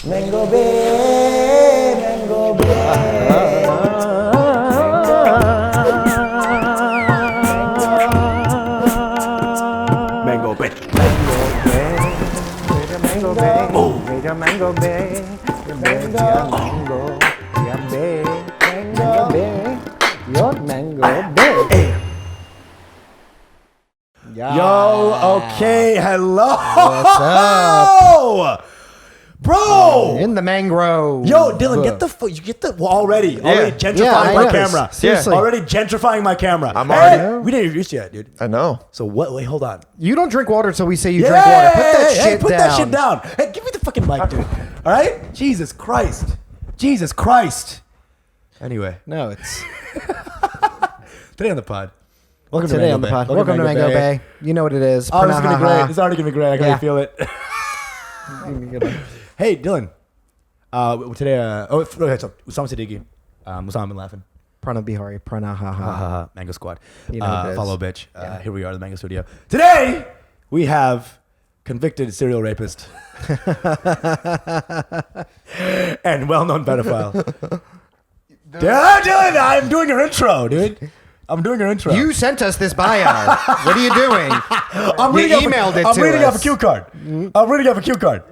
Mango Bae, Mango Bae. Mango Bae. Mango Bae, Mango Bae, Mango Bae, your Mango Bae. Yo, okay, hello. What's up? Bro! In the mangrove. Yo, Dylan, get the already gentrifying my camera. Seriously. Already gentrifying my camera. I'm Hey, already- we didn't introduce you yet, dude. I know. So what? Wait, hold on. You don't drink water until we say you drink water. Put that shit put down. that shit down. Hey, give me the fucking mic, dude. All right? Jesus Christ. Jesus Christ. Anyway, No, it's today on the pod. Welcome today to on the Mango pod. Bae. Welcome to Mango Bay. You know what it is. Oh, this is gonna be great. Pranaha. This is already gonna be great. I can Yeah. feel it. Hey, Dylan. Today, okay, so Usama Siddiqui. Usama been laughing. Prana Bihari. Pranaha. Mango Squad. You know what it is. Follow bitch. Here we are in the Mango Studio. Today, we have convicted serial rapist and well-known pedophile. Dylan, I'm doing your intro, dude. I'm doing your intro. You sent us this bio. What are you doing? I'm reading emailed it to I'm reading off a us. cue card. I'm reading off a cue card.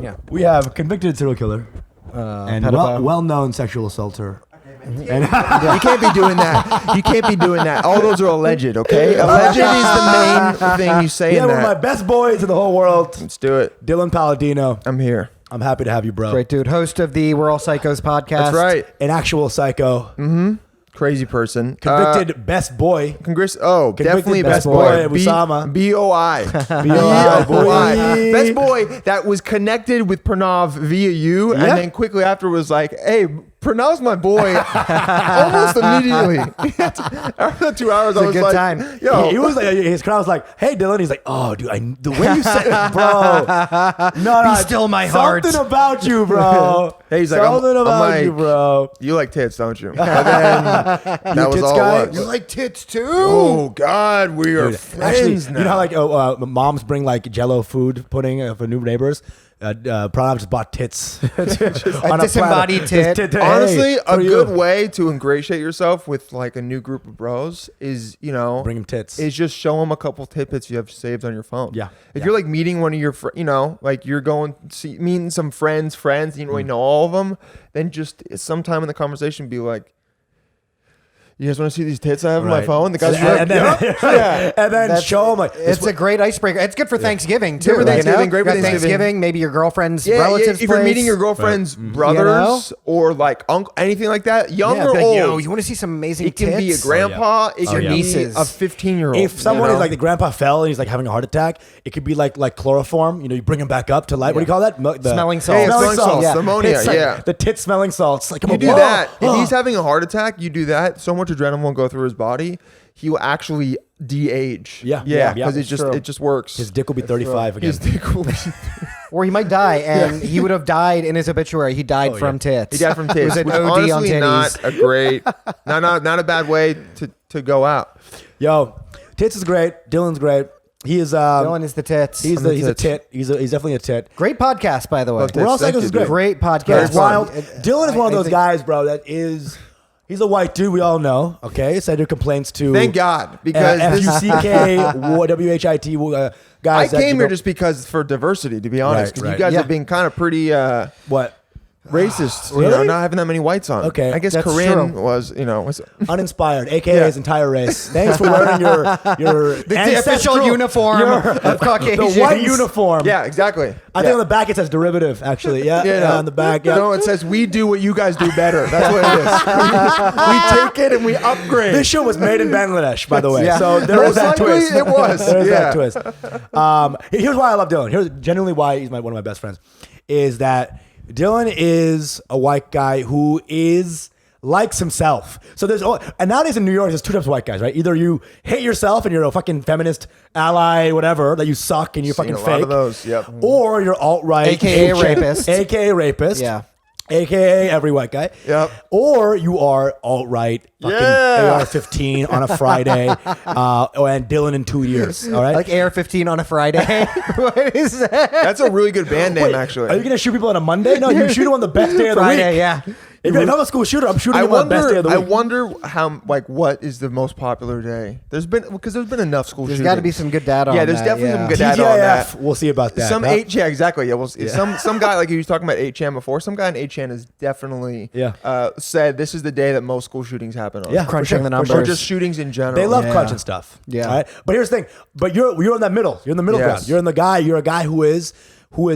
Yeah. We have convicted serial killer and pedophile. well-known sexual assaulter. And You can't be doing that. You can't be doing that. All those are alleged, okay? Alleged is the main thing you say yeah, in one of my that. best boys in the whole world, Let's do it. Dylan Palladino. I'm here. I'm happy to have you, bro. Great dude. Host of the We're All Psychos podcast. That's right. An actual psycho. Crazy person. Convicted best boy. Definitely best best boy, boy. Usama. B-O-I. B.O.I., boy. Best boy that was connected with Pranav via you, Yeah. and then quickly after was like, hey, Pranav's my boy. Almost immediately. After the 2 hours, I a was good like, time. yo. He was like, his crowd was like, "Hey, Dylan." He's like, "Oh, dude, the way you said it, bro. No, Be still my heart. Something about you, bro. Hey, he's like, something I'm about like, you, bro. You like tits, don't you? And then that was tits all guy? it was. You like tits too? Oh God, we are Dude, friends actually, now. you know how like moms bring like Jello food pudding for new neighbors. Pranav just bought tits. On a disembodied platter. tit. Hey, Honestly, a for you. good way to ingratiate yourself with like a new group of bros is, Bring him tits. is just show them a couple tidbits you have saved on your phone. Yeah. If you're like meeting one of your, like you're going meeting some friends, you don't really know all of them, then just sometime in the conversation be like, you guys want to see these tits I have on my Right. phone? The guy's and then, and then That's- show him like It's a great icebreaker. It's good for Thanksgiving too. Good for Thanksgiving, great for Got Thanksgiving. Maybe your girlfriend's yeah, relatives. if you're place. meeting your girlfriend's Right. brothers or like uncle, anything like that, young Yeah, or be like, old, yo, you want to see some amazing it can be a tits? grandpa, it Oh, can yeah. be Nieces. a 15-year-old. if someone is like the grandpa fell and he's like having a heart attack, it could be like chloroform. You bring him back up to life. What do you call that? Smelling Smelling salts. Smelling salts. Yeah. Ammonia, It's like yeah. the tit smelling salts. Like You do that. If he's having a heart attack, you do that. So much adrenaline will go through his body. He will actually de-age. Yeah. Yeah. Yeah, Because it's it just works. his dick will be 35 again. His dick will be. Or he might die, and he would have died in his obituary. He died Oh, from yeah. tits. He died from It tits. was an Which OD on honestly titties. not a great, not a bad way to go out. Yo, tits is great. Dylan's great. He is. Dylan is the tits. He's the a tits. tit. He's definitely a tit. Great podcast, by the way. Love We're all Thank psychos you, is great. dude. Great podcast. Very It's wild. fun. Dylan is one of I those think- guys, bro. That is. He's a white dude. We all know. Okay, send your complaints to. Thank God. Because this, FUCK guys. I came here just because for diversity, to be honest. Because right. you guys Yeah. have been kind of pretty what racist. Really? Not having that many whites on. Okay, I guess that's Corinne true. was, uninspired, aka Yeah. his entire race. Thanks for wearing your The official uniform of Caucasians. the white uniform. Yeah, exactly. I think on the back it says derivative. Actually, yeah, no. on the back. Yeah. No, it says we do what you guys do better. That's what it is. we take it and we upgrade. This show was made in Bangladesh, by the way. Yeah. So there is Most that likely twist. it was, There is that yeah. twist. Here's why I love Dylan. Here's genuinely why he's one of my best friends. Is that Dylan is a white guy who likes himself. So and nowadays in New York, there's two types of white guys, right? Either you hate yourself and you're a fucking feminist ally, whatever, that you suck and you're Seen fucking a lot fake. of those, yep. Or you're alt-right. AKA rapist. AKA rapist. Yeah. AKA every white guy. Yep. Or you are alt-right, fucking Yeah. AR-15 on a Friday, and Dylan in 2 years. All right. Like AR-15 on a Friday. What is that? That's a really good band name, Wait, actually. Are you gonna shoot people on a Monday? No, you shoot them on the best day of the Friday, week. yeah. If I'm a school shooter, I'm shooting them on the best day of the I week. wonder how, like, what is the most popular day? There's been enough school There's shootings. got to be some good data on Yeah, that. there's definitely some good TGIF, data on that. we'll see about that. Some That- yeah, exactly. Yeah, well, some guy like you was talking about 8chan before. Some guy in 8chan has definitely said this is the day that most school shootings happen on. Yeah, Crunching the for sure. Or numbers. just shootings in general. They love Yeah. crunching stuff. Yeah. All right? But here's the thing. But you're in that middle. You're in the middle Yes. ground. You're a guy who is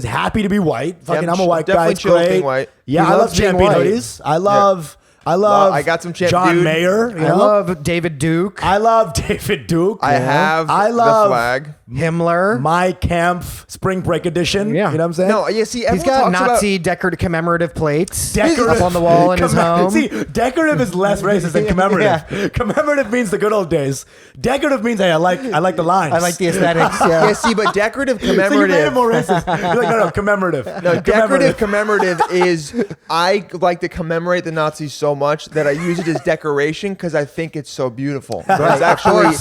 happy to be white. Fucking, I'm a white guy. definitely It's chill great. being white. Yeah, He I love loves being champion white. hoodies. I love. I got some champ John dude. Mayer. You I know? love David Duke, I love David Duke. I have I love the flag. Himmler. My Camp Spring Break Edition. Yeah. You know what I'm saying? No, yeah. See, He's everyone got talks about Nazi decorative commemorative plates Decorative. up on the wall in his home. See, decorative is less racist than commemorative. Yeah. Commemorative means the good old days. Decorative means, hey, I like the lines. I like the aesthetics. Yeah. yeah. See, but decorative So you made it commemorative. more racist. You're like, no, commemorative. No, decorative commemorative is I like to commemorate the Nazis so much that I use it as decoration because I think it's so beautiful. But it's actually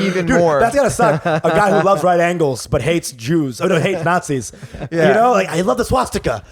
even Dude, more. that's gotta suck. A guy who loves right angles but hates Jews. Oh no, hates Nazis. Yeah. You know, like I love the swastika,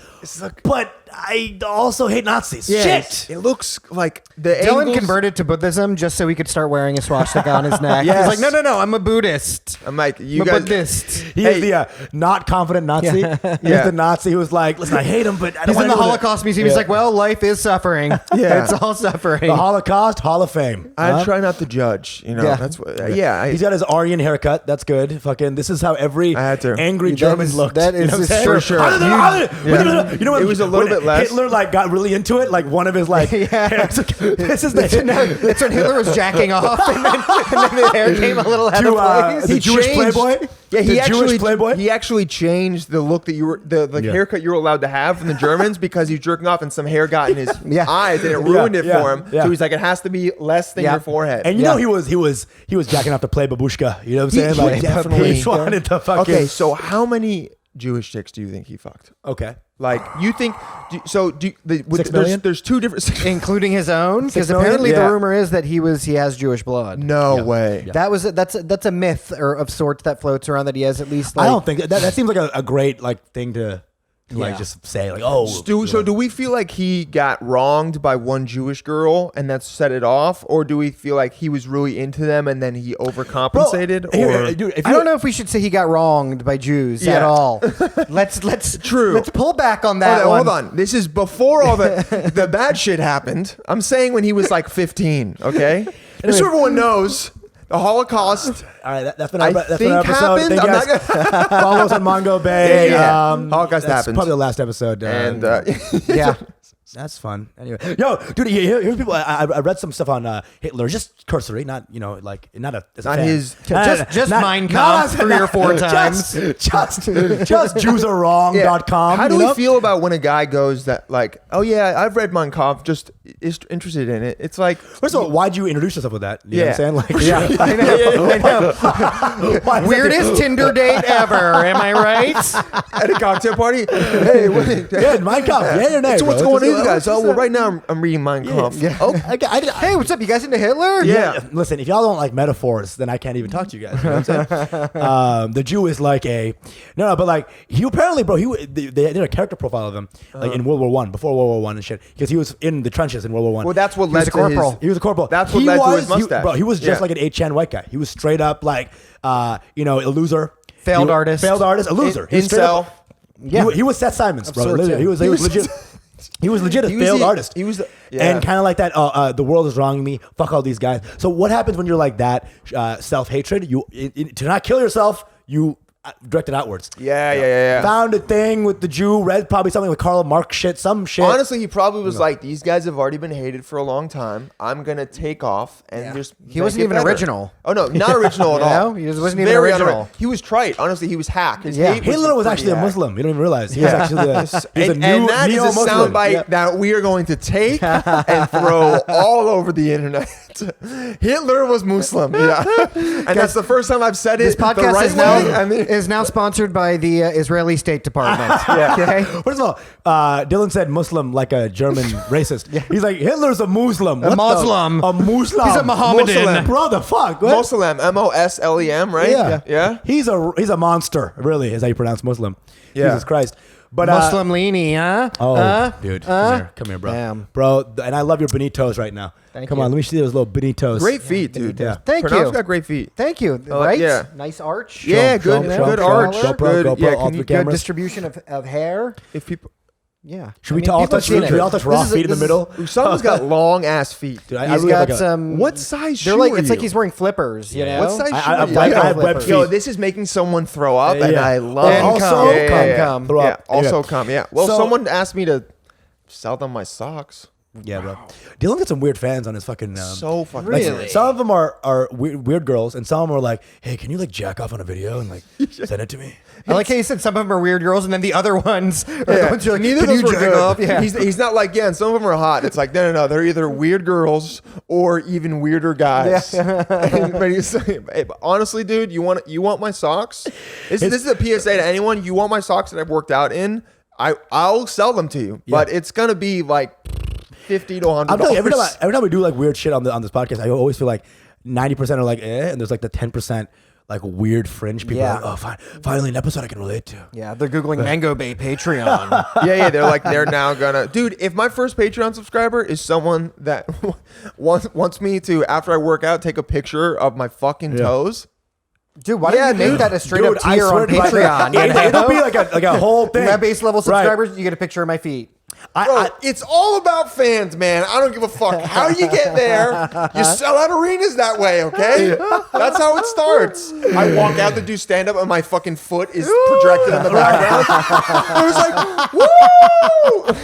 but I also hate Nazis. Yes. Shit. It looks like the Dylan angles. converted to Buddhism just so he could start wearing a swastika on his neck. Yes. He's like, no, I'm a Buddhist. I'm like, you I'm a guys. Buddhist. He is the not confident Nazi. He's Yeah. the Nazi who's like, listen, I hate him, but I don't He's in want the to do it." Holocaust Museum. He's like, well, life is suffering. Yeah. It's all suffering. The Holocaust Hall of Fame. I Huh? try not to judge. You know, Yeah. that's what. Yeah, He's got his Aryan haircut. That's good. Fucking, this is how every I had to. angry That German is- looked. that You know is what I'm his saying? for sure. You know what? It was a little when bit less. Hitler like got really into it. Like one of his like, this is the That's when Hitler was jacking off, and then the hair came a little out of place. the Jewish Playboy. Yeah, The Jewish Playboy? He actually changed the look that you were the haircut you were allowed to have from the Germans because he was jerking off and some hair got in his eyes and it ruined it for him. Yeah. So he's like, it has to be less than Yeah. your forehead. And you know he was jacking off to play babushka. You know what I'm saying? He Like definitely- he just wanted to fucking. Okay, so how many Jewish chicks do you think he fucked? Okay. Like you think? $6 million? There's two different. Including his own, because 6 million? apparently Yeah. the rumor is that he has Jewish blood. No way. Yeah. That's a myth or of sorts that floats around that he has at least. Like, I don't think that seems like a great like thing to like Yeah. just say like So do we feel like he got wronged by one Jewish girl and that set it off, or do we feel like he was really into them and then he overcompensated? dude, if I you- don't know if we should say he got wronged by Jews at Yeah. all. Let's True. Let's pull back on that. Hold on. This is before all the bad shit happened. I'm saying when he was like 15. Okay, and so everyone knows the Holocaust. All right, that's been I our, that's think been our episode. happened. Thank you I'm guys. not gonna. Follow us on Mango Bae. Yeah. Holocaust that's happened. Probably the last episode. And Yeah. That's fun. Anyway, yo, dude, here's people. I read some stuff on Hitler, just cursory, not like not a as a Not fan. his- just Mein Kampf 3 or 4 times. Just JewsAreWrong.com. How do you we know? feel about when a guy goes that like, oh yeah, I've read Mein Kampf, just is interested in it? It's like, First of all, why'd you introduce yourself with that? You know what I'm Yeah. saying? Like, I know. why is that Weirdest Tinder date ever. Am I right? at a cocktail party. Hey, Yeah, Mein Kampf. Yeah, or nay, so what's bro. going on, you What's guys? Oh, well, that? right now I'm reading Mein Kampf. Oh, Hey, what's up? You guys into Hitler? Yeah. Listen, if y'all don't like metaphors, then I can't even talk to you guys. You know what I'm saying? The Jew is like but like he apparently, bro, they did a character profile of him like in World War One, before World War One and shit, because he was in the trenches in World War One. Well, that's what was led a to corporal. his. He was a corporal. That's what he led to was, his mustache. Bro, he was just Yeah. like an 8chan white guy. He was straight up like, a loser. Failed artist. Failed artist. A loser. He was straight Incel. up- He was Seth Simons, bro. sorts, yeah. He was legit. He was legit a He was failed the- artist. he was the- And kind of like that, the world is wronging me. Fuck all these guys. So what happens when you're like that, self-hatred? To not kill yourself, you direct it outwards. Yeah. Found a thing with the Jew, read probably something with Karl Marx shit, some shit. Honestly, he probably was like, these guys have already been hated for a long time. I'm gonna take off and just. He make wasn't it even better. original. Oh no, not original at You all. know? He just wasn't even Very original. He was trite. Honestly, he was hack. His Yeah. hate Hitler was pretty actually a hack. Muslim. You don't even realize. He was actually And that is a neo-Muslim. soundbite that we are going to take and throw all over the internet. Hitler was Muslim, yeah, and that's the first time I've said it. This the podcast right is now way. I mean, is now sponsored by the Israeli State Department. Yeah. Okay. First of all, Dylan said Muslim like a German racist. He's like, Hitler's a Muslim. What the- Muslim. A Muslim. He's a Mohammedan. Muslim. Bro, the fuck? What? Moslem, Moslem, right? Yeah. Yeah. He's a monster, really, is how you pronounce Muslim. Yeah. Jesus Christ. But Muslim leanie, huh? Oh, dude, come here, bro. Damn. Bro, and I love your bonitos right now. Thank come you. on, let me see those little bonitos. Great feet, dude. Yeah. Thank Pranav's you. got great feet. Thank you. like- Right? yeah. Nice arch. Yeah, Show good, 'em, good show 'em, arch. show 'em. Good. GoPro, Yeah, all can three you Good cameras. distribution of hair. if people? Yeah. Should we all people touch? have seen Should we it. all touch This raw is- feet in the this is- middle? Someone's got long ass feet. Dude, I He's really got like some. What size They're shoe like are it's you? like he's wearing flippers. You know. What size shoe I are you? like Yeah. I have web Flippers. feet. Yo, this is making someone throw up, and Yeah. I love And it. come. Yeah. Come. Throw Yeah, up. also Yeah. come. Yeah. Well, So- someone asked me to sell them my socks. Yeah, bro. Dylan got some weird fans on his fucking. So fucking like, Really? some of them are weird girls, and some of them are like, "Hey, can you like jack off on a video and like send it to me?" I like how you said some of them are weird girls, and then the other ones are the Yeah. ones you're like, Neither can of those you were jack good. off? Yeah. He's not like, yeah, and some of them are hot. It's like, no. They're either weird girls or even weirder guys. But he's like, hey, but honestly, dude, you want my socks? This is a PSA to anyone. You want my socks that I've worked out in? I'll sell them to you, but it's gonna be like $50 to $100. I'm telling you, every time we do like weird shit on this podcast, I always feel like 90% are like, and there's like the 10% like weird fringe people. Yeah. Like, oh, finally an episode I can relate to. Yeah, they're googling Mango Bae Patreon. yeah, they're now gonna, dude. If my first Patreon subscriber is someone that wants me to, after I work out, take a picture of my fucking toes. Dude, why don't you make dude. that a straight Dude, up I tier swear on to God, Patreon? you know? it'll be like a whole thing. My base level Right. subscribers, you get a picture of my feet. Bro, it's all about fans, man. I don't give a fuck how you get there. You sell out arenas that way, okay? That's how it starts. I walk out to do stand up and my fucking foot is projected in the background. It was like, woo!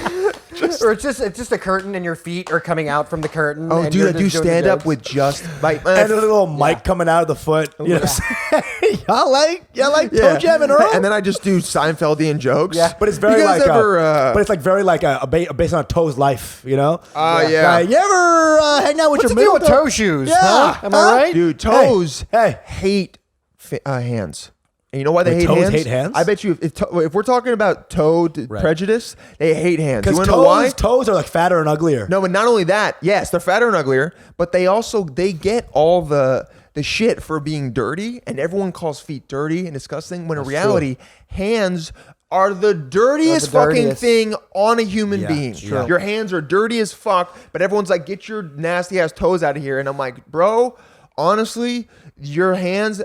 Or it's just a curtain and your feet are coming out from the curtain. Oh, and dude, you're I do just doing the stand up jokes. with just my And there's a little mic coming out of the foot. You know, y'all like toe jam and Earl? And then I just do Seinfeldian jokes. Yeah. But it's very You guys like, ever, but it's like very like based on a Toe's life, you know? yeah. Like, you ever hang out with What's your the deal middle with toe? toe shoes? Yeah. Huh? Am I right? Dude, toes Hey. hate hands. And you know why they Wait, hate toes hands? hate hands? I bet you if we're talking about toe prejudice, they hate hands. You Because want to know why? toes are like fatter and uglier. No, but not only that, yes, they're fatter and uglier, but they get all the shit for being dirty, and everyone calls feet dirty and disgusting, when in reality, hands are the dirtiest fucking dirtiest. thing on a human Yeah, being. true. Your hands are dirty as fuck, but everyone's like, get your nasty ass toes out of here. And I'm like, bro, honestly, your hands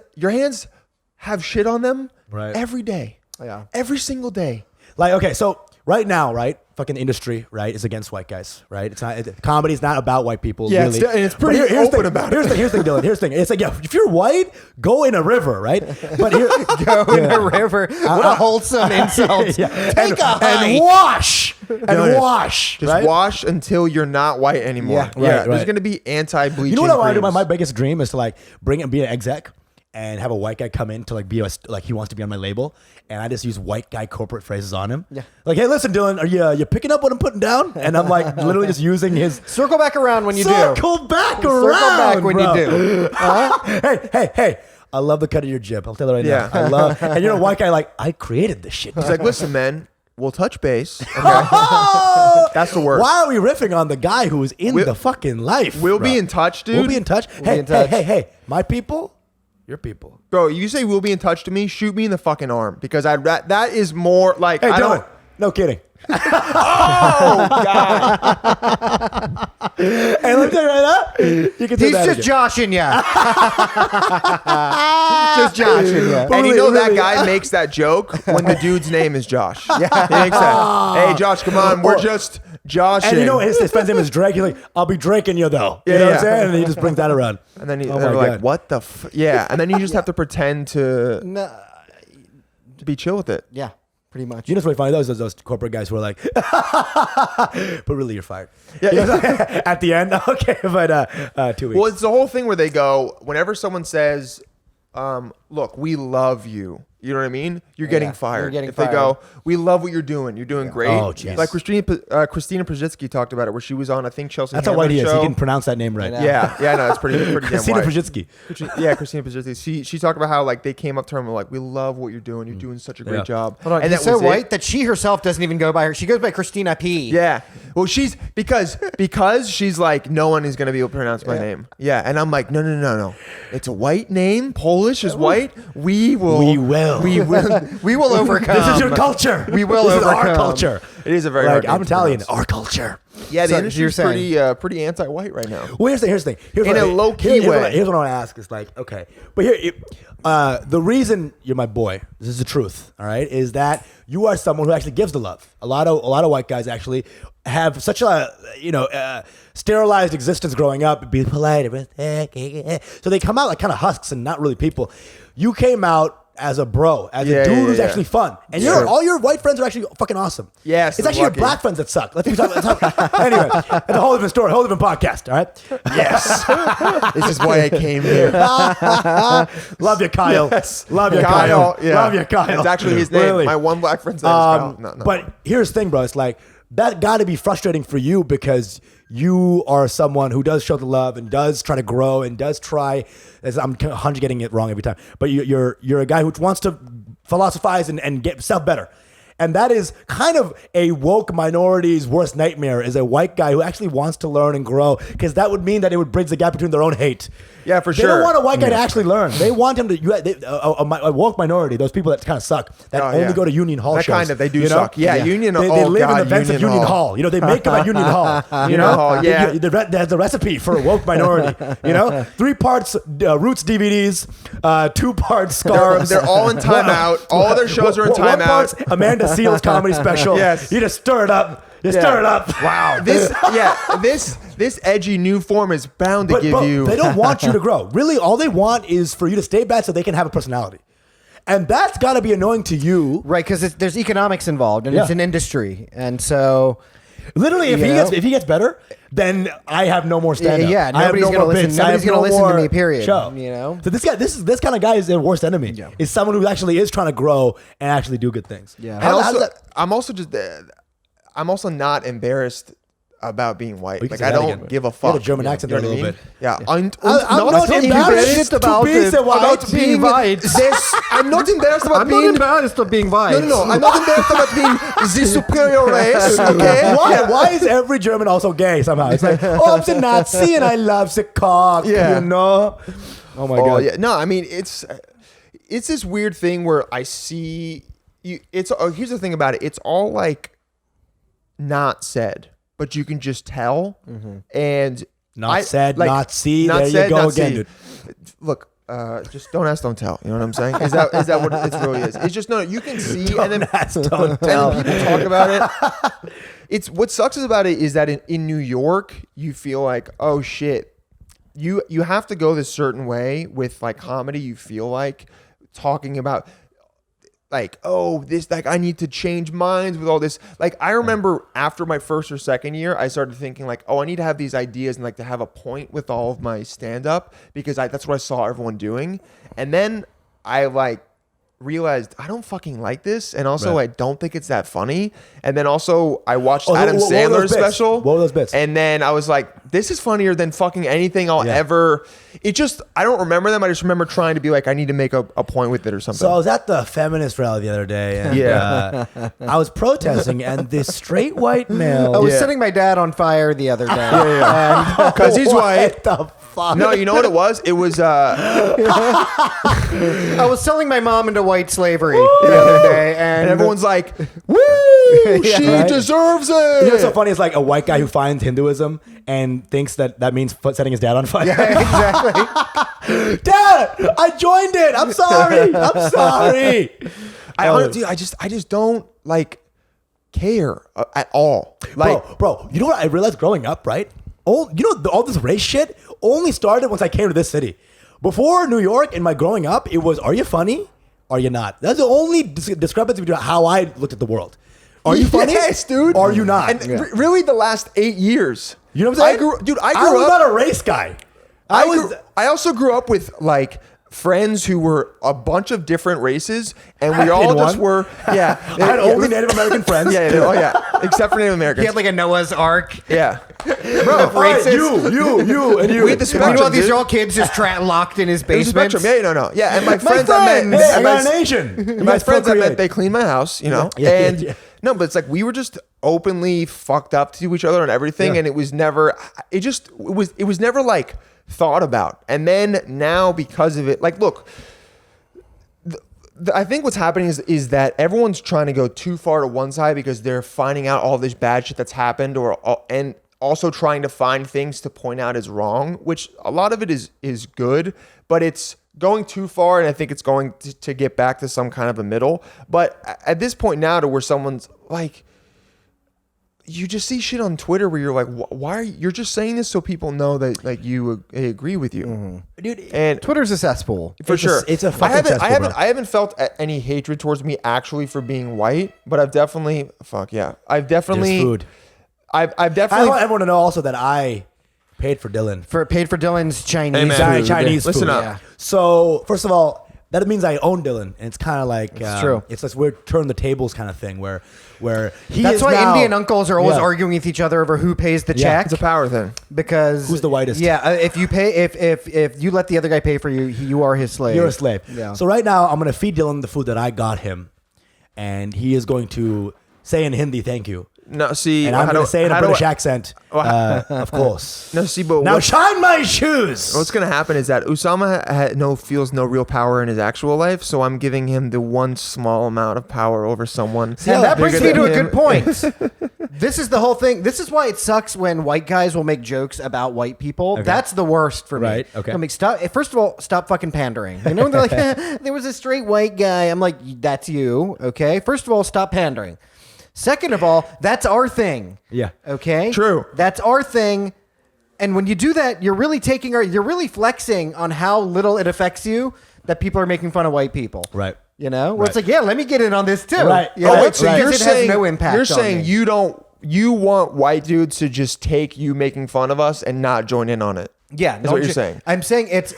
have shit on them Right. every day. Yeah. Every single day. Like, okay, so right now, right, fucking industry, right, is against white guys, right? It's not comedy's not about white people, Yeah, really. it's- and it's But pretty here's the open thing, about here's it. The, here's the thing, Dylan. Here's the thing. It's like, yeah, if you're white, go in a river, right? But here, Go in the river. What a wholesome insult. yeah, Take a hike. and wash and wash, Just right? wash until you're not white anymore. Yeah. Right, There's right. going to be anti-bleaching. You know what I want to do? creams. My biggest dream is to like be an exec and have a white guy come in to like like he wants to be on my label, and I just use white guy corporate phrases on him. Yeah. Like, hey, listen, Dylan, are you picking up what I'm putting down? And I'm like literally just using his Circle back around when you do. circle back Circle around, back when bro. you do. Hey. I love the cut of your jib. I'll tell you right Yeah. now. I love, and you're a white guy. Like, I created this shit. He's like, listen, man, we'll touch base. Okay? Oh! That's the worst. Why are we riffing on the guy who is in We'll- the fucking life? We'll bro? be in touch, dude. We'll be in touch. Hey, be in touch. hey, my people, your people. Bro, you say we'll be in touch to me, shoot me in the fucking arm. Because that is more like, Hey, I Dylan. don't. No kidding. Oh, God. Hey, let me tell you right now. You can say He's that just again. joshing ya. Just joshing ya. And you know that Really? guy makes that joke when the dude's name is Josh. Yeah. He makes that. Hey, Josh, come on. We're just joshing. And you know his friend's name is Drake. He's like, I'll be draking you though. You Yeah, know what yeah. I'm saying? And he just brings that around. And then Oh they're my like, God. what the yeah. And then you just have to pretend to No, be chill with it. yeah, pretty much. You know what's really funny? Those corporate guys who are like, but really you're fired. Yeah. At the end, okay, but 2 weeks. Well, it's the whole thing where they go, whenever someone says, look, we love you. You know what I mean? You're getting fired. You're getting if fired. they go, we love what you're doing. You're doing great. Oh, jeez. Like Christina Pajitsky talked about it, where she was on, I think, Chelsea. That's how white he is. He can pronounce that name right. Yeah, no, it's pretty damn Christina white. Pajitsky. Yeah, Christina Pajitsky. She talked about how like they came up to her and were like, we love what you're doing. You're doing such a great job. Hold on, and he's so white that she herself doesn't even go by her. She goes by Christina P. Yeah. Well, she's because she's like, no one is gonna be able to pronounce my name. Yeah, and I'm like, no. It's a white name. Polish is white. We will overcome. This is your culture. We will this overcome. Is our culture. It is a very like hard I'm name to Italian. pronounce. Our culture. Yeah, the So industry's you're pretty anti-white right now. Well, here's the thing. Here's In what a low-key way. Here's what I want to ask. Is like, okay, but the reason you're my boy, this is the truth, all right, is that you are someone who actually gives the love. A lot of white guys actually have such a sterilized existence growing up, be polite, so they come out like kind of husks and not really people. You came out as a bro, as a dude who's actually fun, and all your white friends are actually fucking awesome. Yes, it's actually your black friends that suck. Let's talk. Anyway, it's a whole different story, whole different podcast. All right. Yes, this is why I came here. Love you, Kyle. Yes. Love you, Kyle. Kyle. Yeah. Love you, Kyle. It's actually his name. Really. My one black friend's name is Kyle. No. But here's the thing, bro. It's like that got to be frustrating for you because you are someone who does show the love and does try to grow and does try. As I'm 100 getting it wrong every time, but you're a guy who wants to philosophize and get self better. And that is kind of a woke minority's worst nightmare, is a white guy who actually wants to learn and grow, because that would mean that it would bridge the gap between their own hate. Yeah, for They sure. don't want a white guy to actually learn. They want him to, a woke minority, those people that kind of suck, that only go to Union Hall that shows. Kind of, they do you know? suck. Yeah, Union They live in the vents of Union Hall. You know, they make them at Union Hall. You know? Hall, yeah. There's the recipe for a woke minority. You know? 3 parts Roots DVDs, 2 parts Scarves. They're all in timeout. All their shows are in 1 part's timeout. Amanda Seales comedy special. Yes. You just stir it up. Stir it up. Wow. This edgy new form is bound to give you. They don't want you to grow. Really, all they want is for you to stay bad so they can have a personality. And that's got to be annoying to you. Right, because there's economics involved, and it's an industry. And so... Literally, if he gets better, then I have no more stand-up. Yeah, I have nobody's no gonna more listen. bits. Nobody's I have gonna listen to more me, period, Show. you know? So this kind of guy is their worst enemy. Yeah. Is someone who actually is trying to grow and actually do good things. Yeah. And I'm also not embarrassed about being white. Like, I don't give a fuck. You have a German accent there a little bit. Yeah. I'm not embarrassed about being white. I'm not embarrassed about being... embarrassed of being white. No. I'm not embarrassed about being the superior race, okay? Why is every German also gay somehow? It's like, oh, I'm a Nazi and I love the cock, you know? Oh, my God. Yeah. No, I mean, it's this weird thing where I see... here's the thing about it. It's all, like, not said, but you can just tell. And not said, not see. Not there said, you go not again, see. dude. Look, just don't ask, don't tell. You know what I'm saying? Is that what it really is? It's just you can see, and then don't tell. And then people talk about it. It's what sucks about it is that in New York you feel like, oh shit, you have to go this certain way with like comedy. You feel like talking about. Like, oh, this, like, I need to change minds with all this. Like, I remember after my first or second year, I started thinking, like, oh, I need to have these ideas and, like, to have a point with all of my stand-up because that's what I saw everyone doing. And then I, like, realized I don't fucking like this. And also, I don't think it's that funny. And then also, I watched Adam Sandler's special. What were those bits? And then I was like, this is funnier than fucking anything I'll ever... It just... I don't remember them. I just remember trying to be like, I need to make a point with it or something. So I was at the feminist rally the other day, and I was protesting, and this straight white male... I was setting my dad on fire the other day. Because he's white. What the fuck? No, you know what it was? It was... I was selling my mom into white slavery the other day, and everyone's like, woo! She deserves it! You know what's so funny is like a white guy who finds Hinduism and thinks that means setting his dad on fire. Yeah, exactly. Dad, I joined it. I'm sorry. I just don't like care at all. Like, bro, you know what I realized growing up, right? All this race shit only started once I came to this city. Before New York, in my growing up, it was, are you funny? Are you not? That's the only discrepancy between how I looked at the world. Are you funny? Yes, dude. Are you not? And really the last 8 years. You know what I'm saying? I grew was up... not a race guy. I also grew up with like friends who were a bunch of different races, and we all just were. Yeah, I had only Native American friends. Oh yeah, except for Native Americans. He had like a Noah's Ark. Yeah, Bro, all right, you, and you. We had the spectrum. Meanwhile, these dude. are all kids just locked in his It was a basement. spectrum. Yeah, no. Yeah, and my friends, friend, I hey, I met. got an Asian. You My guys friends I met, procreate. they cleaned my house, Yeah, and yeah. no, but it's like we were just openly fucked up to each other and everything, Yeah. and it was never. It was never like thought about, and then now because of it, like look. I think what's happening is that everyone's trying to go too far to one side because they're finding out all this bad shit that's happened, and also trying to find things to point out as wrong, which a lot of it is good, but it's going too far, and I think it's going to get back to some kind of a middle. But at this point now, to where someone's like, you just see shit on Twitter where you're like, why are you're just saying this so people know that like they agree with you, Dude, and Twitter's a cesspool. for It's sure. it's a fucking cesspool, bro. I haven't felt any hatred towards me actually for being white, but I've definitely I've definitely There's food. I've I definitely want everyone to know also that I paid for Dylan. Paid for Dylan's Chinese man. food. Chinese Listen food. up. Yeah. So first of all, that means I own Dylan, and it's kind of like true. It's this weird turn the tables kind of thing where he That's is why now, Indian uncles are always Yeah. arguing with each other over who pays the Yeah. check. it's a power thing. Because Who's the whitest? Yeah, if you pay, if you let the other guy pay for you, you are his slave. You're a slave. Yeah. So right now I'm gonna feed Dylan the food that I got him, and he is going to say in Hindi "thank you," No, see, and I'm how gonna do- say in a how do British I- accent, of course. No, see, but Now shine my shoes. what's gonna happen is that Usama feels no real power in his actual life, so I'm giving him the one small amount of power over someone. And that brings bigger me to a than good point. This is the whole thing. This is why it sucks when white guys will make jokes about white people. Okay. That's the worst for me. Right, okay. I mean, first of all, stop fucking pandering. You know, they're like, there was a straight white guy. I'm like, that's you. Okay. First of all, stop pandering. Second of all, that's our thing. Yeah. Okay. True. That's our thing. And when you do that, you're really flexing on how little it affects you that people are making fun of white people. Right. You know, where it's Right. like, yeah, let me get in on this too. Right. You Oh, know? wait, so Because you're it saying has no impact. You're on saying me. you want white dudes to just take you making fun of us and not join in on it. Yeah, That's what you're saying. I'm saying you 'Cause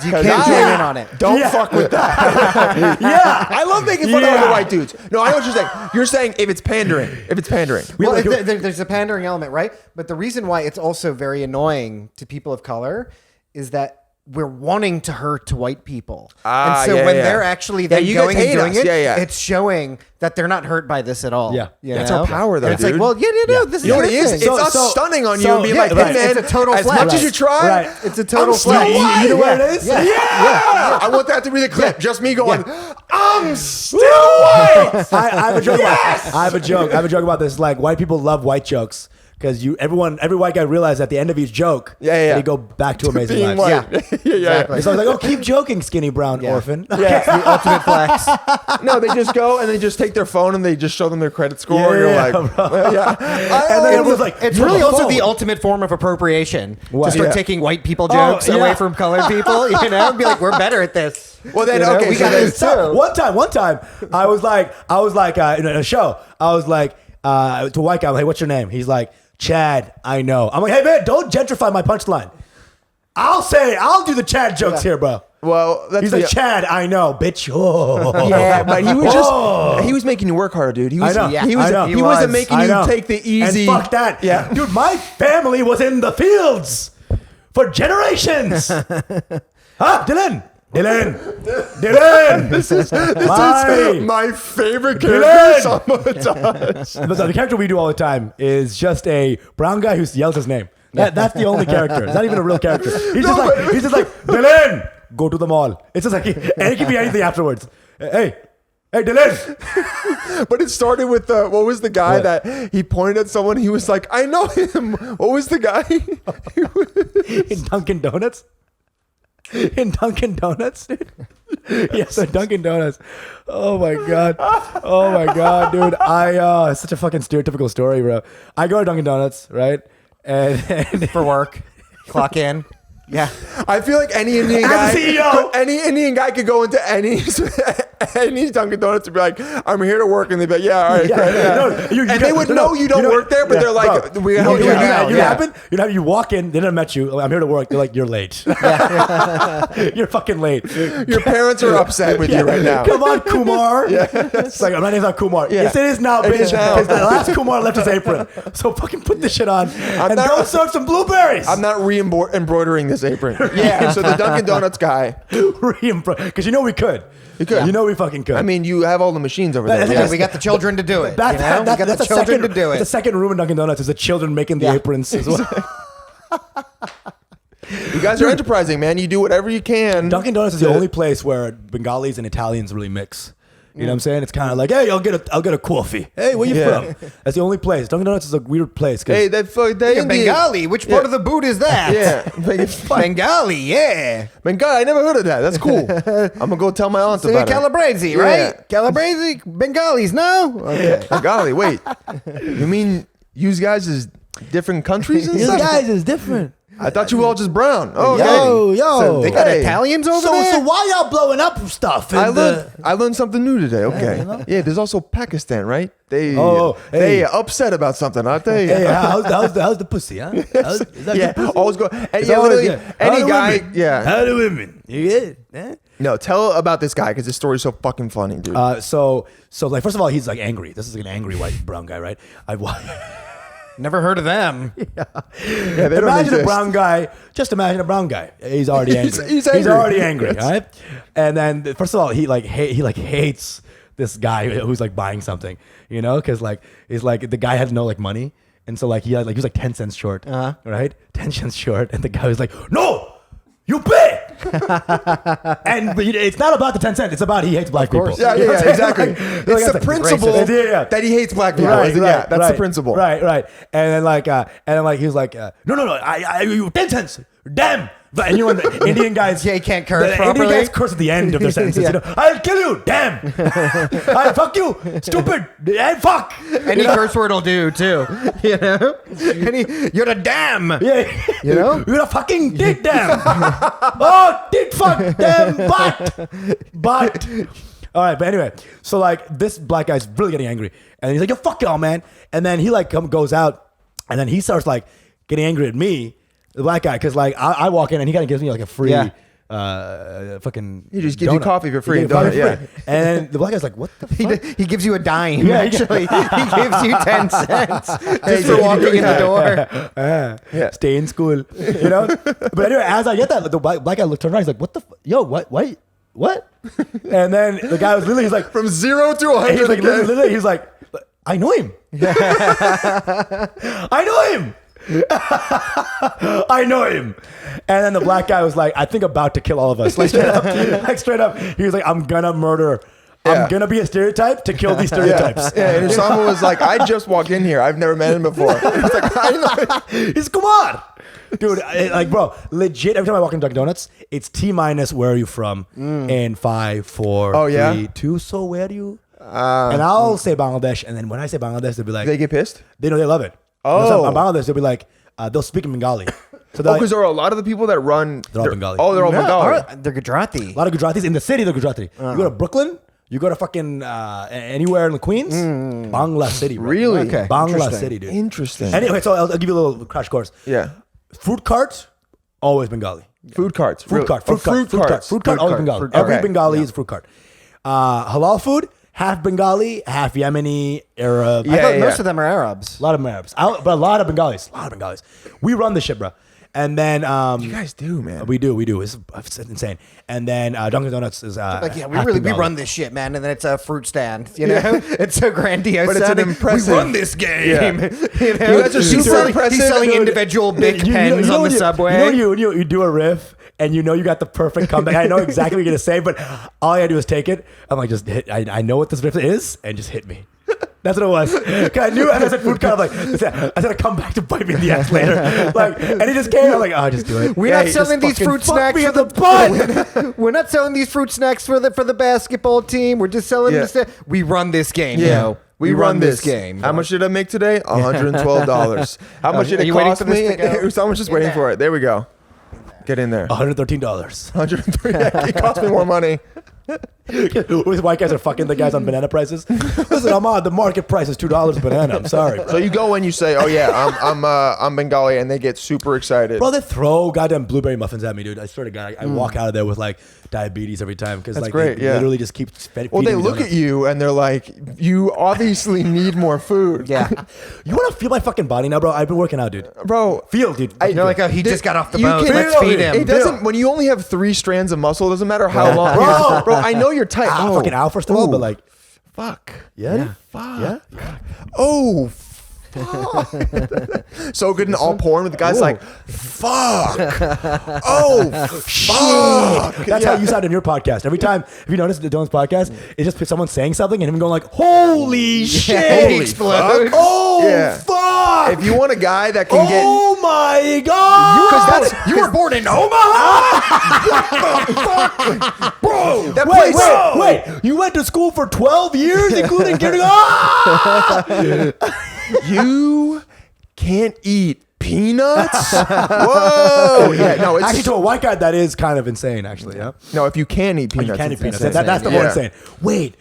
can't join in on it. Don't Yeah. fuck with that. Yeah, I love making fun of other white dudes. No, I know what you're saying. You're saying if it's pandering. Well, like- there's a pandering element, right? But the reason why it's also very annoying to people of color is that we're wanting to hurt to white people. Ah, and so yeah, when yeah. they're actually Yeah, then you guys going and hate doing us. it, Yeah, yeah. it's showing that they're not hurt by this at all. Yeah. You That's know? our power, though, And it's dude. like, well, Yeah. this is You know what your it is? thing. It's us stunning on you and being like, hey, right. man, It's a total as flex. much as you try, Right. It's a total I'm still flex. white. You know what it is? Yeah. Yeah. I want that to be the clip. Yeah. Just me going, I'm still Woo! white. I have a joke. I have a joke about this. Like white people love white jokes because every white guy realized at the end of each joke, Yeah. that he go back to amazing Being lives. white. Yeah. yeah. Exactly. So I was like, oh, keep joking, skinny brown Yeah. orphan. It's the ultimate flex. No, they just go and they just take their phone and they just show them their credit score. Yeah, and you're yeah, like, bro. yeah. And then everyone's like, It's "You really have a also the phone." ultimate form of appropriation. What? To start Yeah. taking white people Oh, jokes yeah. away from colored people, you know, and be like, we're better at this. Well, then, You know, okay, we so got then- this too. One time, I was like, in a show, I was like, to a white guy, I'm like, hey, what's your name? He's like, Chad, I know. I'm like, hey man, don't gentrify my punchline. I'll do the Chad jokes here, bro. well, that's He's the, like, Chad, I know, bitch. Oh. yeah, but he was Oh. just, he was making you work harder, dude. He was, I know. He was, I know. he wasn't was. making I you know. take the easy. And fuck that. Yeah. Dude, my family was in the fields for generations. Huh? Dylan. This is my favorite Dylan. character someone does. But the character we do all the time is just a brown guy who yells his name. That's the only character. It's not even a real character. He's just like, Dylan, go to the mall. It's just like, and it can be anything afterwards. Hey, Dylan. But it started with what was the guy What? that he pointed at someone? He was like, I know him. What was the guy? In Dunkin' Donuts? In Dunkin' Donuts, dude? Yes, in Dunkin' Donuts. Oh my god. Oh my god, dude. It's such a fucking stereotypical story, bro. I go to Dunkin' Donuts, right? And For work. Clock in. Yeah. I feel like any Indian As guy, a CEO. any Indian guy could go into any any Dunkin' Donuts to be like, I'm here to work, and they'd be like, yeah, all right. And they would know you don't work there, but they're like, bro, we help you out. You walk in, they never met you. I'm here to work. They're like, you're late. You're fucking late. Your parents are upset with you right now. Come on, Kumar. It's like, my name's not Kumar. Yeah. Yes, it is now, It bitch. is now. Because the last Kumar left his apron. So fucking put this shit on and not- go serve some blueberries. I'm not embroidering this apron. Yeah. So the Dunkin' Donuts guy. Because you know we could. You could. You know we fucking could. I mean, you have all the machines over there. Yeah, we got the children to do it. We got the children to do it. The second room in Dunkin' Donuts is the children making the aprons as well. You guys are enterprising, man. You do whatever you can. Dunkin' Donuts is the only place where Bengalis and Italians really mix. You know what I'm saying? It's kind of like, hey, I'll get a coffee. Hey, where you from? That's the only place. Dunkin' Donuts is a weird place. Hey, they Indian. Bengali. Which part of the boot is that? Yeah. Bengali. Yeah. Bengali. I never heard of that. That's cool. I'm gonna go tell my aunt So about it. Calabrese, right? Calabrese, Bengalis. No. Okay. Bengali. Wait. You mean you guys is different countries and You stuff? guys is different. I thought you were all just brown. Oh, Yo. So they got Hey. Italians over So there. why y'all blowing up stuff? I learned something new today. Okay. you know? Yeah, there's also Pakistan, right? They hey. they upset about something, aren't they? Hey, how's the pussy, huh? Is that Yeah, the pussy? always go. And It's yeah, always, literally, yeah. any How the guy. women? Yeah. How the women? You get it? Eh? No, tell about this guy because his story's so fucking funny, dude. So like, first of all, he's like angry. This is like an angry white brown guy, right? Never heard of them. yeah, they don't Imagine a exist. brown guy. Just imagine a brown guy. He's already angry. He's angry. He's already angry. All right. And then first of all, he hates this guy who's like buying something. You know, because like it's like the guy has no like money, and so like he was like 10 cents short. Right, 10 cents short, and the guy was like, "No, you pay." And but it's not about the 10 cents. It's about he hates black people. Yeah, You know what I'm saying? exactly. Like, It's that's the like principle racist. that he hates black people. Right, Yeah, that's right, the principle. Right. And then he was like, no, I 10 cents. Damn. And you know when the Indian guys, Yeah, he can't curse the properly. Indian guys curse at the end of their sentences. Yeah. You know, I'll kill you. Damn. I fuck you. Stupid. And fuck. Any curse word will do too. You know? You're the damn. Yeah. You know? You're a fucking dick damn. Oh, dick fuck damn but. All right, but anyway, so like this black guy's really getting angry, and he's like, "Yo, fuck y'all, man." And then he like goes out, and then he starts like getting angry at me, the black guy, because like I walk in and he kind of gives me like a free. Yeah. Fucking. He just gives you donut. coffee for He free, gives you coffee donut, for free. And then the black guy's like, "What the fuck?" He gives you a dime, Yeah, actually. He gives you 10 cents just for walking in the door. Stay in school, you know. But anyway, as I get that, the black guy turned around. He's like, "What the? Yo, what?" And then the guy was literally, he's like, From 0 to 100. he's like, again. literally, he's like, I know him. I know him. I know him. And then the black guy was like, I think about to kill all of us. Like straight up. He was like, I'm gonna murder. Yeah. I'm gonna be a stereotype to kill these stereotypes. Yeah, and Usama was like, I just walked in here. I've never met him before. He was like, I know. He's Kumar. Dude, like, bro, legit. Every time I walk into Dunkin' Donuts, it's T minus. Where are you from? In 5, 4, Oh, 3, yeah? 2. So where do you? And I'll say Bangladesh, and then when I say Bangladesh, they'll be like, They get pissed? they know they love it. Oh. So in Bangladesh, they'll be like, they'll speak in Bengali. So they're Because there are a lot of the people that run. They're all Bengali. Oh, they're all Bengali. They're Gujarati. a lot of Gujaratis in the city. They're Gujarati. You go to Brooklyn. You go to fucking anywhere in the Queens. Bangla City, bro. Really? Okay. Bangla Interesting. City, dude. Interesting. Anyway, so I'll give you a little crash course. Yeah. Fruit cart, always Bengali. Food carts. Fruit really? cart, Oh, fruit cart, always Bengali. fruit cart. Every Okay. Bengali is fruit cart. Halal food, half Bengali, half Yemeni, Arab. I Yeah, thought yeah. most of them are Arabs. A lot of Arabs, but a lot of Bengalis. We run this shit, bro. And then You guys do, man. we do. It's insane. And then Dunkin' Donuts is Like, yeah, we half we Bengali. run this shit, man, and then it's a fruit stand. You know, it's so grandiose. But it's an sounding. impressive- We run this game. Yeah. You know, You guys are super impressive. He's selling Dude, individual big You know pens on when the you- subway. You do a riff, and you know you got the perfect comeback. I know exactly what you're gonna say, but all I gotta do is take it. I'm like, just hit. I know what this riff is, and just hit me. That's what it was. 'Cause I knew as I said food cart, I'm like, I said, come back to bite me in the ass later. Like, and he just came. I'm like, oh, just do it. We're Yeah, not he selling just these fucking fruit fucked snacks me for in the butt. We're not selling these fruit snacks for the basketball team. We're just selling Yeah. this. We run this game. Yeah. Yo. We run this game. How much did I make today? $112. How much did Are it you waiting cost for this me? to go? Someone's just waiting for it. There we go. Get in there. $113. $103. It cost me more money. These white guys are fucking the guys on banana prices. Listen, I'm on the market price is $2 a banana. I'm sorry, bro. So you go and you say, "Oh yeah, I'm Bengali," and they get super excited. Bro, they throw goddamn blueberry muffins at me, dude. I swear to God, I walk out of there with like diabetes every time because like great, they yeah. literally just keep feeding Well, they me look donuts. at you and they're like, "You obviously need more food." Yeah. You want to feel my fucking body now, bro? I've been working out, dude. Bro. Feel, dude. You're like, oh, he just got off the You boat. can- Let's feed him. It doesn't. When you only have 3 strands of muscle, it doesn't matter how long. Bro, I know you're tight. Ah, fucking out first of all, but like, fuck. yeah, dude. Fuck. Yeah. Oh, fuck. So good in all porn with the guys like, fuck. Oh, fuck. That's how you sound in your podcast. Every time, if you notice Dylan's podcast, it's just someone saying something and him going like, "Holy shit!" He explodes. Oh, Yeah. fuck! If you want a guy that can get. Oh my god! Because You were born in Omaha? Bro, that Wait, place. wait! You went to school for 12 years, including kindergarten. You can't eat peanuts? Whoa. Yeah, no, it's. Actually, to a white guy, that is kind of insane. Actually, yeah. No, if you can eat peanuts. You can eat it's peanuts. insane. That's the more Yeah. insane. Wait!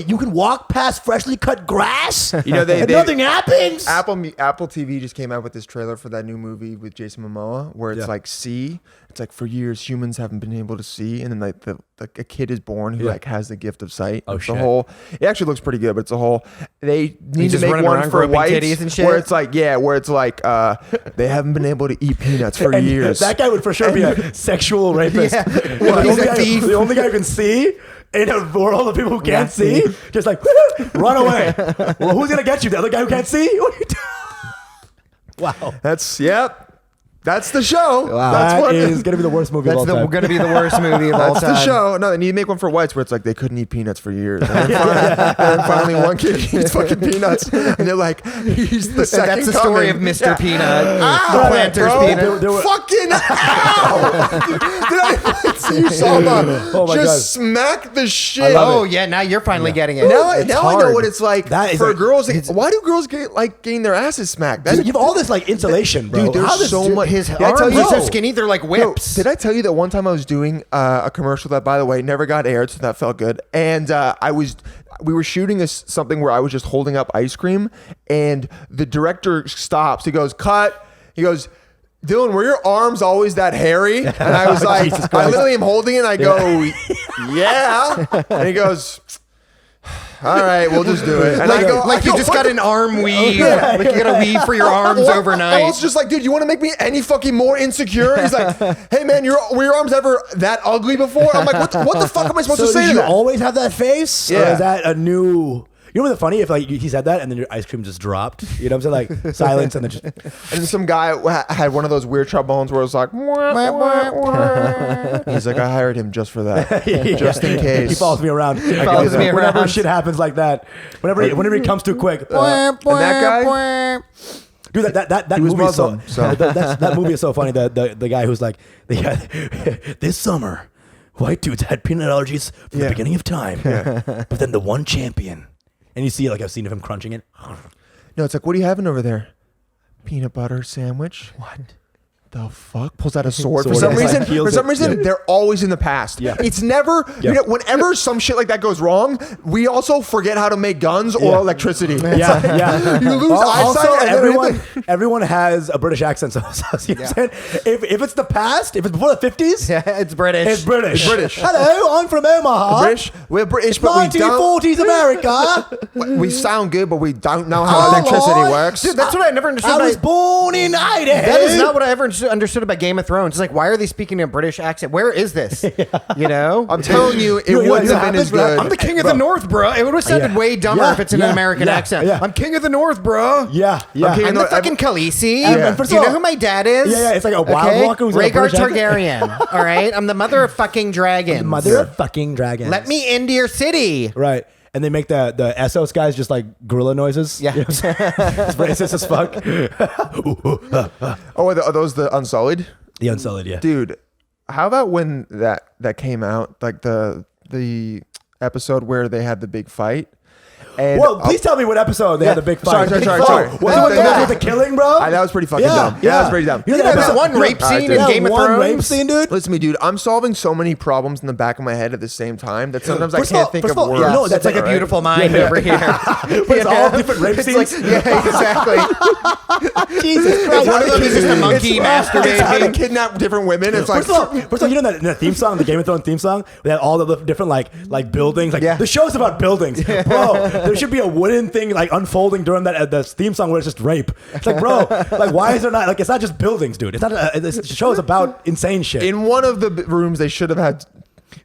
You can walk past freshly cut grass. You know, and nothing happens. Apple TV just came out with this trailer for that new movie with Jason Momoa where it's Yeah. like see. It's like for years humans haven't been able to see, and then like a kid is born who Yeah. like has the gift of sight. Oh, It's shit. the whole. It actually looks pretty good, but it's a whole. They need to just make running one around for groping whites titties and shit? where it's like they haven't been able to eat peanuts for And years. that guy would for sure be a sexual rapist. Yeah. The, He's only a guy, thief. the only guy who can see in a world of people who can't see, just like run away. Well, who's gonna get you? The other guy who can't see? What are you doing? Wow. That's the show. Wow. That is gonna be the worst movie of all That's time. going to be the worst movie of all That's time. the show. No, they need to make one for whites where it's like they couldn't eat peanuts for years. And then finally one kid eats fucking peanuts. And they're like, he's the second That's the coming. story of Mr. Peanut, Ow, the planter's bro. peanut. They were- Fucking ow! Did I see you saw that? Oh my God. Just smack the shit. love Oh, yeah, now you're finally getting it. Now I know hard. what it's like That is for a- girls. Why do girls get like getting their asses smacked? Dude, you have all this like insulation, bro. Dude, there's How does so much. His Did I tell arms you- are so skinny, they're like Yo, whips. did I tell you that one time I was doing a commercial that, by the way, never got aired, so that felt good. And we were shooting something where I was just holding up ice cream, and the director stops. He goes, "Cut." He goes, "Dylan, were your arms always that hairy?" And I was like, Jesus I Christ. literally am holding it, and I go, "Yeah." And he goes, "All right, we'll just do it." And like, I go, like you just "What got the an arm weave. Yeah. Like you got a weave for your arms I overnight. was just like, dude, you want to make me any fucking more insecure? He's like, hey man, were your arms ever that ugly before? I'm like, what the fuck am I supposed So to say did to you that? always have that face? Or Yeah. is that a new? You know what's funny? If like he said that and then your ice cream just dropped. You know what I'm saying? Like silence and then just. And then some guy had one of those weird trombones where it was like, wah, wah, wah. He's like, I hired him just for that, just in case. He follows me around. follows me Whenever around. shit happens like that. Whenever he comes too quick. And that guy, Dude, that He was movie is Muslim, so. that movie is so funny. The guy who's like, this summer, white dudes had peanut allergies from the Yeah. beginning of time, but then the one champion, and you see like a scene of him crunching it. no, it's like, what are you having over there? Peanut butter sandwich. What? The fuck? Pulls out a sword. Sword. For some Yeah. reason, Heals it. Yeah. they're always in the past. Yeah. It's never, Yeah. you know, whenever some shit like that goes wrong, we also forget how to make guns or Yeah. electricity. It's Yeah, like, yeah. You lose eyesight. Also, and then everyone has a British accent. So you know what I'm saying? If it's the past, if it's before the 50s, Yeah, it's British. it's British. It's British. Hello, I'm from Omaha. We're British, but we don't. 1940s America. We sound good, but we don't know how electricity Lord. works. Dude, that's what I never understood. I was about- born in Idaho. That is not what I ever understood about Game of Thrones. It's like, why are they speaking in a British accent? Where is this? You know? I'm telling you, it You know wouldn't what have been happens, as bro? good. I'm the king of Bro. the North, bro. It would have sounded Yeah. way dumber Yeah, if it's an yeah, American yeah, accent. yeah. I'm king of the North, bro. Yeah, yeah. Okay, I'm no, the fucking Khaleesi. Yeah. First Do you of know all- who my dad is? Yeah, yeah, it's like a Wild Walker who's got a Rhaegar British accent. Targaryen. All right? I'm the mother of fucking dragons. Mother of fucking dragons. Let me into your city. Right. And they make the Essos guys just like gorilla noises. Yeah. You know what I'm saying? It's racist as fuck. Oh, are those the Unsullied? The Unsullied, yeah. Dude, how about when that came out, like the episode where they had the big fight? And Well, please tell me what episode they had the big fight. Sorry. Was it with the killing, bro? That was pretty fucking dumb. Yeah, that was pretty dumb. You know There's episode- one rape Alright, scene dude. in Game of one Thrones. rape scene, dude. Listen to me, dude. I'm solving so many problems in the back of my head at the same time that sometimes I can't think of words. no, That's like a beautiful mind over here. But it's all different rape It's scenes. like, yeah, exactly. Jesus Christ. One of them is just a monkey It's how to masturbating. kidnap different women. It's like, First of all, you know that in the theme song, the Game of Thrones theme song, we had all the different like buildings. Like the show's about buildings, bro. There should be a wooden thing like unfolding during that the theme song where it's just rape. It's like, bro, like why is there not like it's not just buildings, dude. It's not. This show is about insane shit. in one of the rooms, they should have had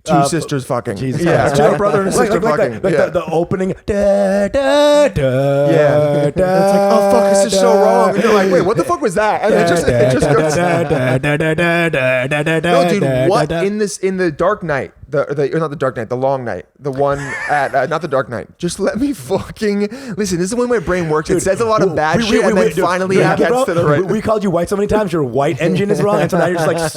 two sisters fucking. Jesus yeah, Christ, a right? brother and a Like sister fucking. Yeah. the opening. Da, da, da, Yeah. da, It's like, oh fuck, this is so wrong. And you're like, wait, what the fuck was that? And it just goes. No, dude, what in the Dark Knight? Or not the Dark Knight, the Long Night, the one at not the Dark Knight. Just let me fucking listen. This is the way my brain works. It says a lot of bad shit, and then finally it gets to the right. We called you white so many times. Your white engine is wrong, and so now you're just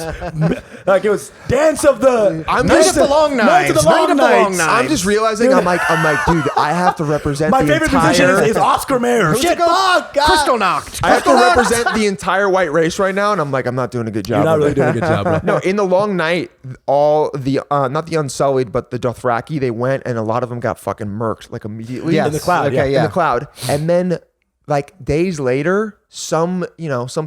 like it was Dance of the Night of the Long Night of the Long Nights. I'm just realizing I'm like, dude, I have to represent My the favorite entire. musician is Oscar Mayer. Shit, fuck, God. Crystal knocked. I have to represent the entire white race right now, and I'm like, I'm not doing a good job. You're not of really it. doing a good job, bro. No, in the Long Night, all the not the Unsullied, but the Dothraki, they went, and a lot of them got fucking murked like immediately. Yes. In the cloud, Okay, In the cloud, and then like days later, some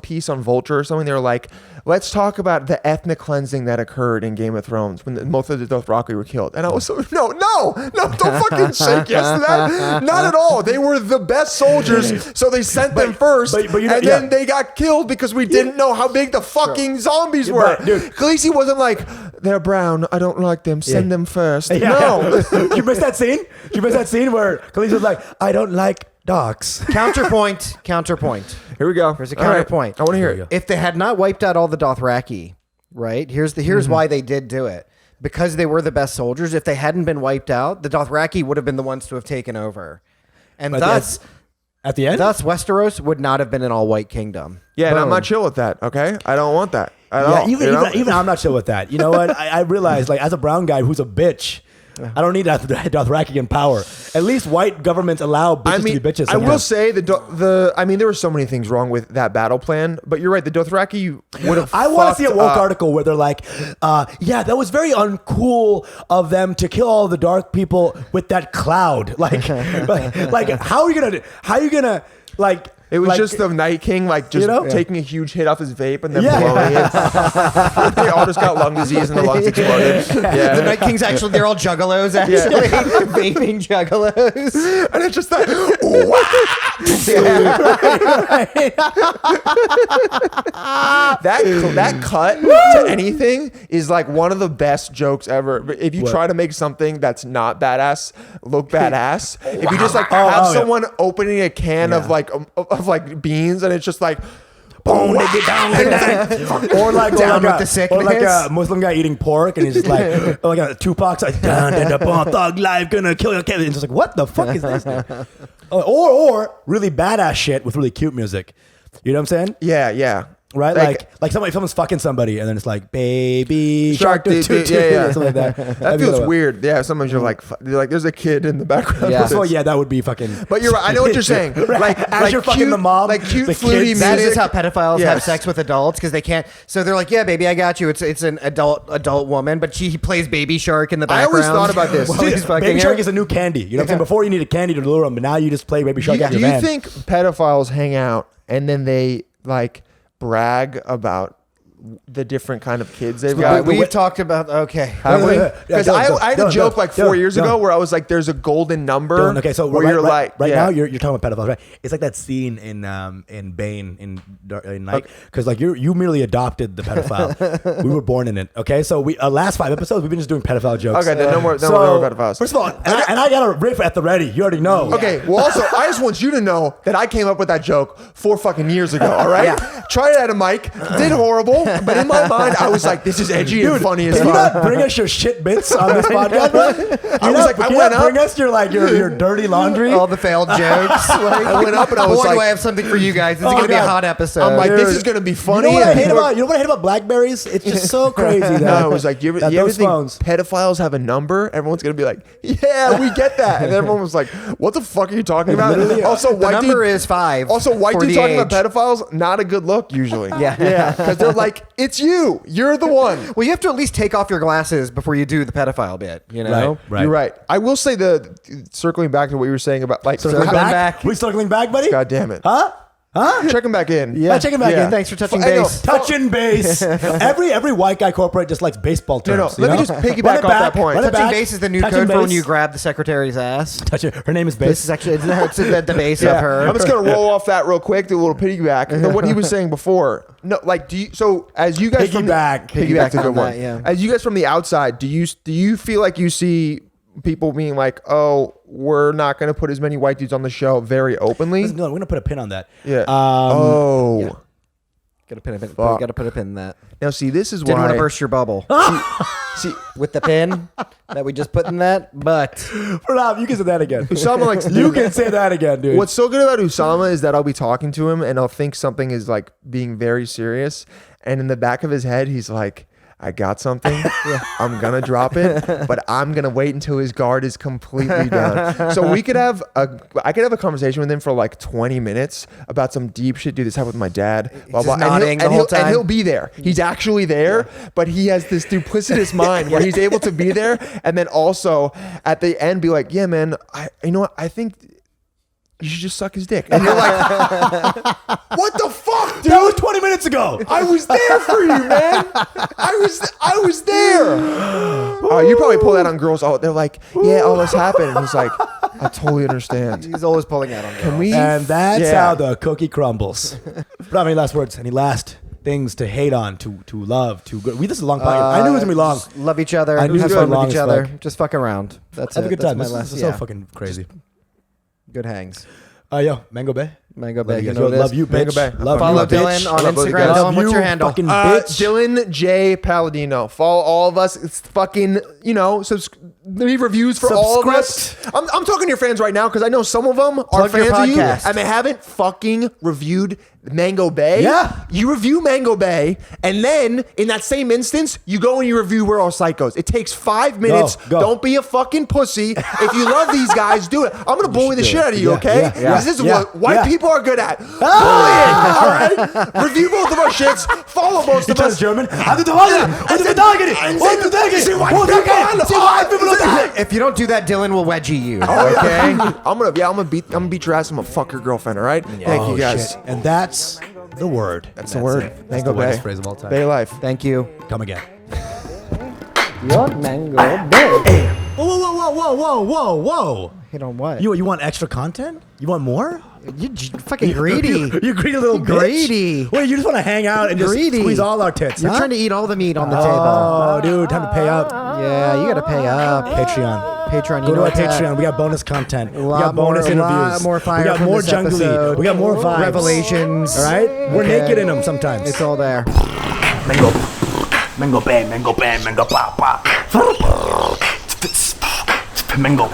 piece on Vulture or something, they were like, let's talk about the ethnic cleansing that occurred in Game of Thrones when most of the Dothraki were killed. And I was so, no, don't fucking say yes to that. Not at all. They were the best soldiers, so they sent them first, but you know, and then they got killed because we didn't know how big the fucking zombies were. But, dude. Khaleesi wasn't like, they're brown, I don't like them, send them first. Yeah. No. You missed that scene? You missed that scene where Khaleesi was like, I don't like dogs. Counterpoint. Here we go. Here's a All right. counterpoint. I want to hear There you it. go. If they had not wiped out all the Dothraki, right? Here's why they did do it. Because they were the best soldiers. If they hadn't been wiped out, the Dothraki would have been the ones to have taken over. And But thus At the end? Westeros would not have been an all-white kingdom. Yeah, and I'm Boom. not chill with that, okay? I don't want that at Yeah, all. even I'm not chill with that. You know what? I realize, like, as a brown guy who's a bitch, I don't need Dothraki in power. At least white governments allow bitches to be bitches. I will sometimes. say there were so many things wrong with that battle plan, but you're right. The Dothraki would have. I want to see a woke up. article where they're like, yeah, that was very uncool of them to kill all the dark people with that cloud. Like how are you gonna like? It was like, just the Night King, like just taking a huge hit off his vape and then blowing it. They all just got lung disease and the lungs exploded. Yeah. The Night Kings they're all juggalos actually. Vaping juggalos. And it's just like, that cut to anything is like one of the best jokes ever. But if you try to make something that's not badass look badass, if you just like have someone opening a can of like beans and it's just like boom, they get down or like Down with a, the sickness. or like a Muslim guy eating pork and he's just like, like a Tupac's like, down and up on thug life, gonna kill your kid. And it's just like, what the fuck is this? Or really badass shit with really cute music. You know what I'm saying? yeah. Right, like someone's fucking somebody, and then it's like baby shark, Yeah. something like that. That feels weird. Yeah, sometimes you're like, there's a kid in the background. Yeah. So yeah, that would be fucking. But you're right. I know what you're saying. Like As you're fucking the mom, like cute the fluty kids. That music. is how pedophiles Yes. have sex with adults because they can't. So they're like, "Yeah, baby, I got you." It's an adult woman, but he plays Baby Shark in the I background. always thought about this. while Dude, he's fucking Baby her. Shark is a new candy. You know what I'm saying? Before you needed candy to lure them, but now you just play Baby Shark at Do your you van. think pedophiles hang out and then they like brag about the different kind of kids they've got? We've talked about Because I had a joke like 4 years ago where I was like, "There's a golden number." Dylan, okay, so where right, you're right, like, right yeah. now you're talking about pedophiles, right? It's like that scene in Bane in Night, because like you merely adopted the pedophile. We were born in it. Okay, so we last 5 episodes we've been just doing pedophile jokes. Okay, then no more pedophiles. First of all, and I got a riff at the ready. You already know. Okay, well, also, I just want you to know that I came up with that joke 4 fucking years ago, all right? Tried it at a mic, did horrible, but in my mind, I was like, this is edgy and funny as Can you fuck. not bring us your shit bits on this podcast, bro? I was like, I went up. Bring us your dirty laundry. All the failed jokes. Like, I went up and I was boy, like, do I have something for you guys. This is Oh, going to be a God. hot episode. I'm like, Dude. this is gonna be You funny. know what I and hate people are- about? You know what I hate about Blackberries? It's just so crazy. That, No, it was like, you that ever those think phones. pedophiles have a number? Everyone's gonna be like, yeah, we get that, and everyone was like, what the fuck are you talking about? Literally, Also, the white number dude, is 5. also white for dude the talking age. about pedophiles, not a good look usually. Yeah. because they're like, it's you, you're the one. Well, you have to at least take off your glasses before you do the pedophile bit. You know. Right. You're right. I will say circling back to what you were saying about like Circling Circling back? back. We circling back, buddy? God damn it. Huh? Checking back in. Yeah, checking back in. Thanks for touching I know. base. Touching base. every white guy corporate just likes baseball terms. No, let me you know? just piggyback Run it off that back, point. run it Touching back. base is the new Touching code for when base. you grab the secretary's ass. Touch it. Her name is This Base. is actually it's the base Yeah, of her. I'm just gonna roll off that real quick, do a little piggyback. What he was saying before. No, like, do you? So as you guys Piggyback. piggyback's a good on one. that, yeah. As you guys from the outside, do you feel like you see people being like, oh, we're not gonna put as many white dudes on the show very openly? No, we're gonna put a pin on that. Yeah. yeah. Gotta put a pin in that. Now see, this is Didn't want why. to burst your bubble See, with the pin that we just put in that, but Rob, you can say that again. Usama likes to You do- can say that again, dude. What's so good about Usama is that I'll be talking to him and I'll think something is like being very serious, and in the back of his head, he's like, I got something. I'm gonna drop it, but I'm gonna wait until his guard is completely down. So I could have a conversation with him for like 20 minutes about some deep shit. Dude, this happened with my dad. Blah, Just blah. nodding the whole time. And he'll be there. He's actually there, but he has this duplicitous mind where he's able to be there, and then also at the end be like, yeah, man, you know what? I think you should just suck his dick. And you're like, what the fuck, dude? That was 20 minutes ago. I was there for you, man. I was there. You probably pull that on girls. Oh, they're like, yeah, all this happened. And he's like, I totally understand. he's always pulling that on. Can we? And that's Yeah. how the cookie crumbles. Rob, any last words? Any last things to hate on, to love, to go? This is a long podcast. I knew it was gonna be long. Just love each other. I knew it Have was fun long with as each other. fuck. Just fuck around. That's Have it. a good That's time. my This last. is Yeah. so fucking crazy. Good hangs. Yo, Mango Bae. Mango Bae. Love you, You guys. know this. Love you, bitch. Mango Bae. Love Follow you, bitch. Dylan on Love you Instagram. guys. Dylan, Love what's you, your handle? fucking bitch. Dylan J. Palladino. Follow all of us. It's fucking, leave reviews for all of us. I'm talking to your fans right now because I know some of them are Plug your fans of you podcast. and they haven't fucking reviewed Mango Bae. Yeah. You review Mango Bae and then in that same instance, you go and you review We're All Psychos. It takes 5 minutes. Go. Don't be a fucking pussy. If you love these guys, do it. I'm going to bully the do shit it. out of you, Yeah, okay? yeah, Because this is yeah, what white yeah. people are good at. Bullying, all right? Review both of our shits. Follow both You of tell us. German? Hast du Oh, If you don't do that, Dylan will wedgie you. Okay, I'm gonna beat your ass. I'm gonna fuck your girlfriend. All right. Thank you guys. And that's the word. That's the word. That's Mango the weirdest Bae. phrase of all time. Bay life. Thank you. Come again. Your Mango Bae. Whoa. Hit on what? You want extra content? You want more? You fucking greedy. You greedy little bitch. Greedy. Wait, you just want to hang out and just Greedy. squeeze all our tits, You're huh? trying to eat all the meat on the table. Oh, dude, time to pay up. Yeah, you gotta pay up. Patreon. Patreon. Go You to know our what's that? Patreon. We got bonus content. We lot got bonus more- a lot interviews. more fire We got from more this jungly. episode. We got more vibes. Revelations. All right? We're Okay. naked in them sometimes. It's all there. Mango Bae, Mango Pow Pow. Mango.